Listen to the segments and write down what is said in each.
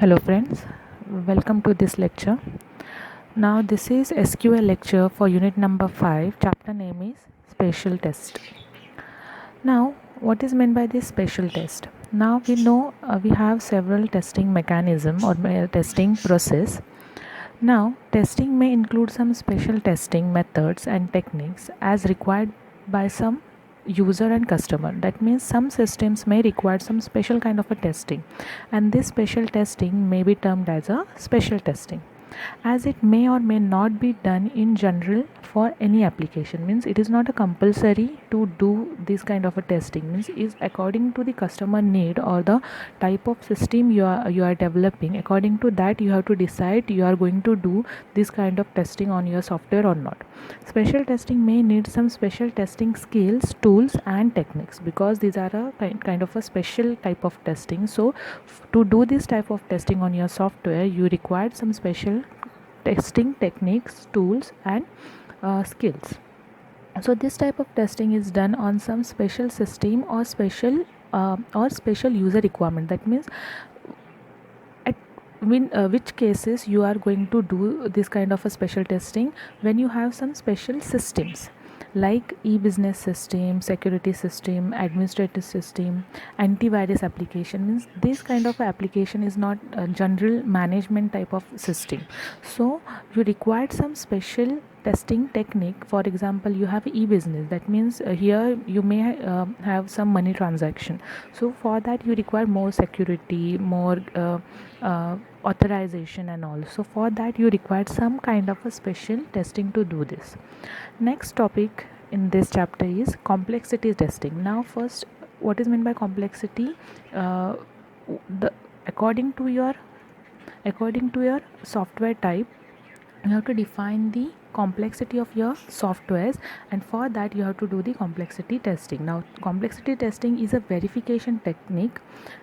Hello friends, welcome to this lecture. Now this is SQL lecture for unit number 5. Chapter name is Special Test. Now what is meant by this special test? Now we know we have several testing mechanism or testing process. Now testing may include some special testing methods and techniques as required by some user and customer. That means some systems may require some special kind of a testing, and this special testing may be termed as a special testing, as it may or may not be done in general for any application. Means it is not a compulsory to do this kind of a testing. Means is according to the customer need or the type of system you are developing. According to that you have to decide you are going to do this kind of testing on your software or not. Special testing may need some special testing skills, tools and techniques, because these are a kind of a special type of testing. So to do this type of testing on your software you require some special testing techniques, tools and skills. So this type of testing is done on some special system or special user requirement. That means at which cases you are going to do this kind of a special testing when you have some special systems like e-business system, security system, administrative system, antivirus application. Means this kind of application is not a general management type of system, so you require some special testing technique. For example, you have e-business. That means here you may have some money transaction, so for that you require more security, more authorization and all. So for that you require some kind of a special testing to do this. Next topic in this chapter is complexity testing. Now first, what is meant by complexity? The according to your software type, you have to define the complexity of your softwares, and for that you have to do the complexity testing. Now complexity testing is a verification technique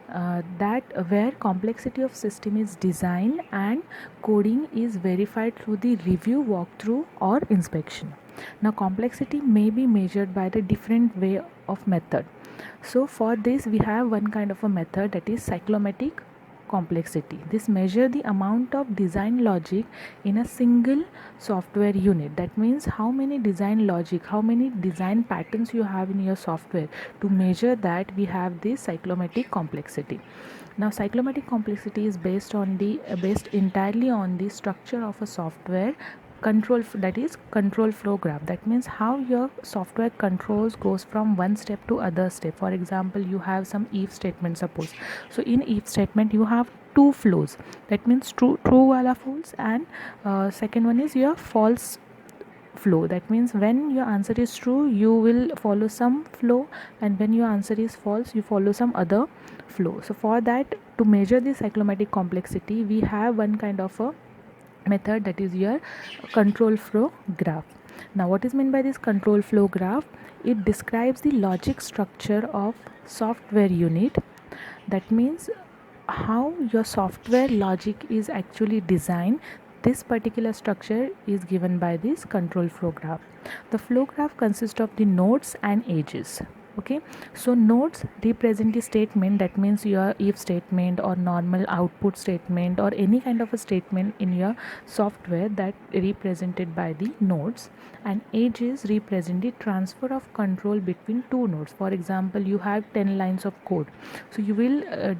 that where complexity of system is designed and coding is verified through the review, walkthrough or inspection. Now complexity may be measured by the different way of method. So for this we have one kind of a method, that is cyclomatic complexity. This measure the amount of design logic in a single software unit. That means how many design logic, how many design patterns you have in your software. To measure that we have this cyclomatic complexity. Now cyclomatic complexity is based entirely on the structure of a software that is control flow graph. That means how your software controls goes from one step to other step. For example, you have some if statement, suppose. So in if statement you have two flows. That means true wala false, and second one is your false flow. That means when your answer is true you will follow some flow, and when your answer is false you follow some other flow. So for that, to measure the cyclomatic complexity, we have one kind of a method, that is your control flow graph. Now what is meant by this control flow graph? It describes the logic structure of software unit. That means how your software logic is actually designed. This particular structure is given by this control flow graph. The flow graph consists of the nodes and edges. Okay, so nodes represent the statement. That means your if statement or normal output statement or any kind of a statement in your software that represented by the nodes, and edges represent the transfer of control between two nodes. For example, you have 10 lines of code, so you will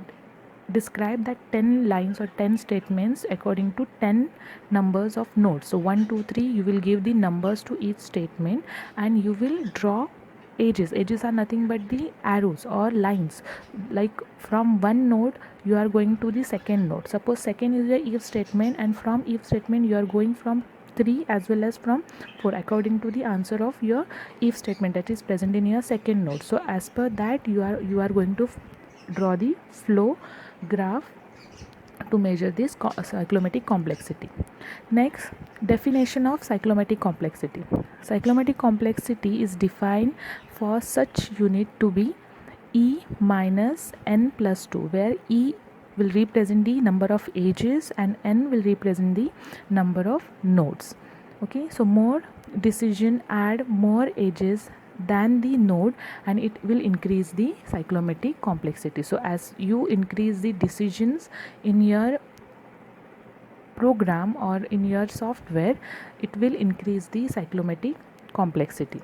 describe that 10 lines or 10 statements according to 10 numbers of nodes. So 1 2 3 you will give the numbers to each statement, and you will draw edges are nothing but the arrows or lines, like from one node you are going to the second node. Suppose second is the if statement, and from if statement you are going from 3 as well as from 4 according to the answer of your if statement that is present in your second node. So as per that you are going to draw the flow graph to measure this cyclomatic complexity. Next, definition of cyclomatic complexity. Cyclomatic complexity is defined for such unit to be E minus n plus 2, where E will represent the number of edges and n will represent the number of nodes. Okay, so more decision add more edges than the node, and it will increase the cyclomatic complexity. So as you increase the decisions in your program or in your software, it will increase the cyclomatic complexity.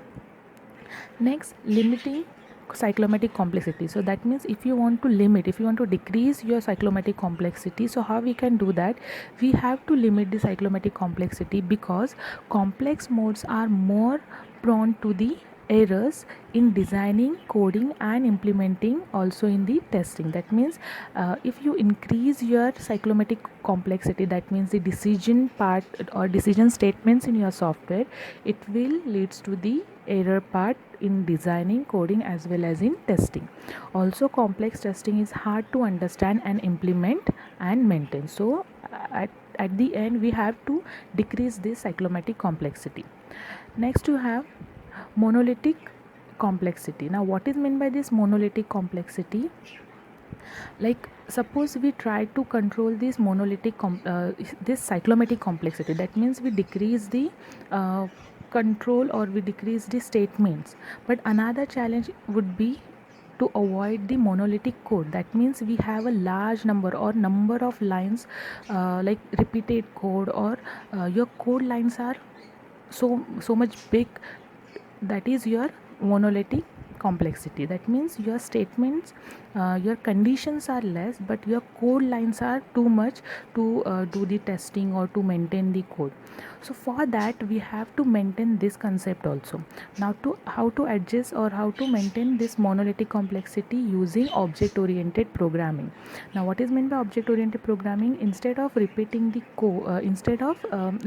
Next, limiting cyclomatic complexity. So that means if you want to decrease your cyclomatic complexity, so how we can do that? We have to limit the cyclomatic complexity because complex modes are more prone to the errors in designing, coding and implementing, also in the testing. That means if you increase your cyclomatic complexity, that means the decision part or decision statements in your software, it will leads to the error part in designing, coding as well as in testing. Also, complex testing is hard to understand and implement and maintain. So at the end we have to decrease this cyclomatic complexity. Next, you have monolithic complexity. Now what is meant by this monolithic complexity? Like suppose we try to control this this cyclomatic complexity, that means we decrease the control or we decrease the statements. But another challenge would be to avoid the monolithic code. That means we have a large number of lines, like repeated code, or your code lines are so much big. That is your monolithic complexity. That means your statements, your conditions are less, but your code lines are too much to do the testing or to maintain the code. So for that we have to maintain this concept also. Now, to how to adjust or how to maintain this monolithic complexity using object oriented programming. Now what is meant by object oriented programming? Instead of repeating the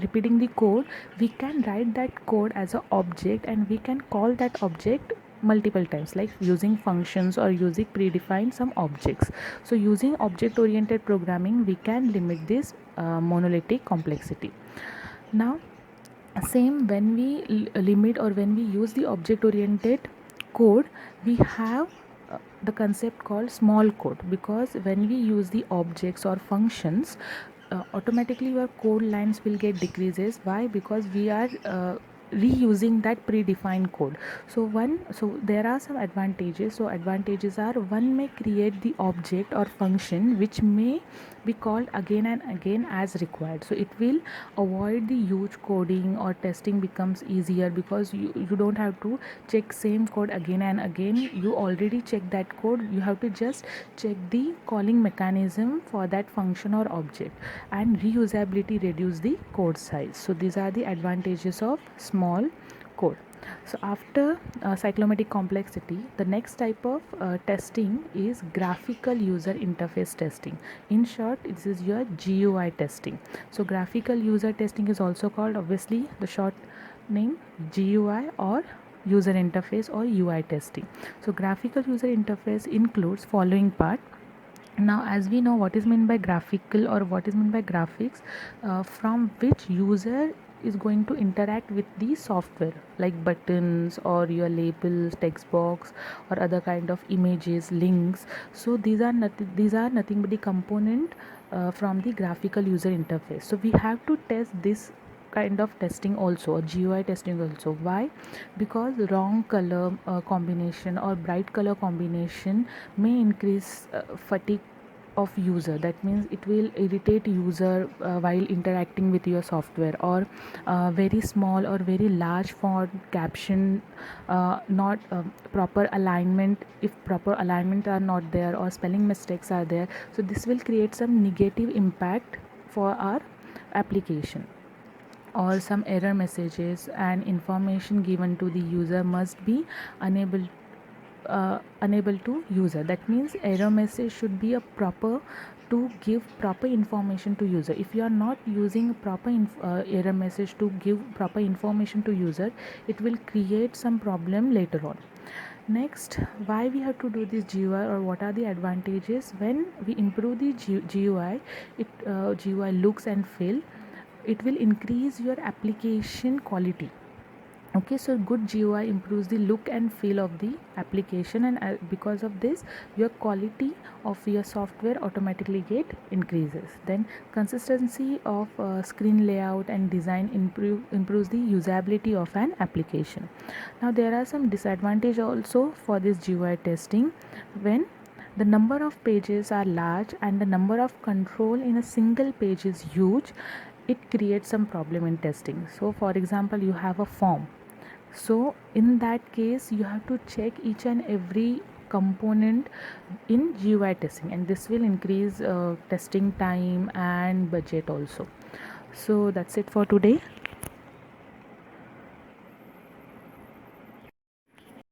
repeating the code, we can write that code as an object and we can call that object multiple times, like using functions or using predefined some objects. So using object oriented programming we can limit this monolithic complexity. Now same, when we limit or when we use the object oriented code, we have the concept called small code, because when we use the objects or functions, automatically your code lines will get decreases. Why? Because we are reusing that predefined code. So there are some advantages. So advantages are, one may create the object or function which may be called again and again as required. So it will avoid the huge coding, or testing becomes easier because you don't have to check same code again and again. You already check that code, you have to just check the calling mechanism for that function or object, and reusability reduce the code size. So these are the advantages of small code. So after cyclomatic complexity, the next type of testing is graphical user interface testing. In short, this is your GUI testing. So graphical user testing is also called, obviously the short name, GUI or user interface or UI testing. So graphical user interface includes following part. Now as we know what is meant by graphical or what is meant by graphics, from which user is going to interact with the software, like buttons or your labels, text box or other kind of images, links. So these are nothing but the component from the graphical user interface. So we have to test this kind of testing also, or GUI testing also. Why? Because wrong color combination or bright color combination may increase fatigue of user. That means it will irritate user while interacting with your software. Or very small or very large font caption, not proper alignment, if proper alignment are not there, or spelling mistakes are there, so this will create some negative impact for our application. Or some error messages and information given to the user must be unable to user. That means error message should be a proper to give proper information to user. If you are not using proper error message to give proper information to user, it will create some problem later on. Next, why we have to do this GUI, or what are the advantages when we improve the GUI? GUI looks and feel, it will increase your application quality. Okay, so good GUI improves the look and feel of the application, and because of this your quality of your software automatically get increases. Then consistency of screen layout and design improves the usability of an application. Now there are some disadvantage also for this GUI testing. When the number of pages are large and the number of control in a single page is huge, it creates some problem in testing. So for example, you have a form, so in that case you have to check each and every component in GUI testing, and this will increase testing time and budget also. So that's it for today.